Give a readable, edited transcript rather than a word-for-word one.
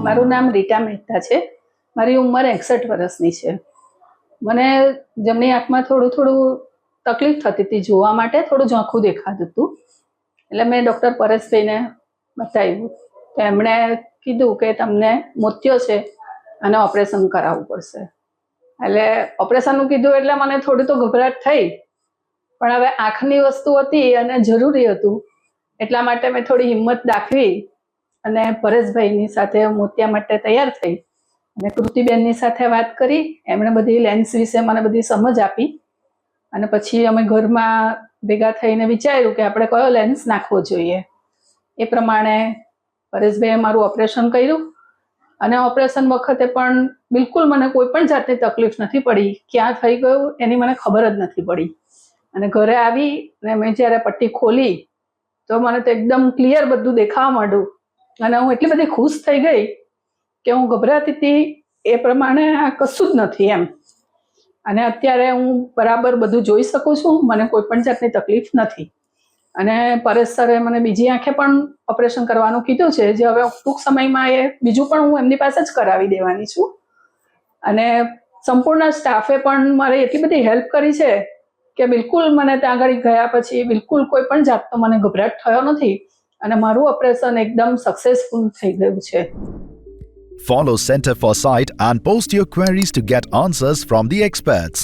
મારું નામ રીટા મહેતા છે. મારી ઉંમર 61 વર્ષની છે. મને જમણી આંખમાં થોડું તકલીફ થતી હતી, જોવા માટે થોડું ઝાંખું દેખાતું હતું. એટલે મેં ડૉક્ટર પરેશભાઈને બતાવ્યું તો એમણે કીધું કે તમને મોતિયો છે અને ઓપરેશન કરાવવું પડશે. એટલે ઓપરેશનનું કીધું એટલે મને થોડી તો ગભરાટ થઈ, પણ હવે આંખની વસ્તુ હતી અને જરૂરી હતું એટલા માટે મેં થોડી હિંમત દાખવી અને પરેશભાઈની સાથે મોતિયા માટે તૈયાર થઈ અને કૃતિબેનની સાથે વાત કરી. એમણે બધી લેન્સ વિશે મને બધી સમજ આપી અને પછી અમે ઘરમાં ભેગા થઈને વિચાર્યું કે આપણે કયો લેન્સ નાખવો જોઈએ. એ પ્રમાણે પરેશભાઈએ મારું ઓપરેશન કર્યું અને ઓપરેશન વખતે પણ બિલકુલ મને કોઈ પણ જાતની તકલીફ નથી પડી. ક્યાં થઈ ગયું એની મને ખબર જ નથી પડી. અને ઘરે આવી અને મેં જ્યારે પટ્ટી ખોલી તો મને તો એકદમ ક્લિયર બધું દેખાવા માંડ્યું અને હું એટલી બધી ખુશ થઈ ગઈ કે હું ગભરાતી હતી એ પ્રમાણે આ કશું જ નથી એમ. અને અત્યારે હું બરાબર બધું જોઈ શકું છું, મને કોઈ પણ જાતની તકલીફ નથી. અને પરેશ સરે મને બીજી આંખે પણ ઓપરેશન કરવાનું કીધું છે, જે હવે ટૂંક સમયમાં એ બીજું પણ હું એમની પાસે જ કરાવી દેવાની છું. અને સંપૂર્ણ સ્ટાફે પણ મારી એટલી બધી હેલ્પ કરી છે કે બિલકુલ મને ત્યાં આગળ ગયા પછી બિલકુલ કોઈ પણ જાતનો મને ગભરાટ થયો નથી અને મારું ઓપરેશન એકદમ સક્સેસફુલ થઈ ગયું છે. Follow Center for Sight and post your queries to get answers from the experts.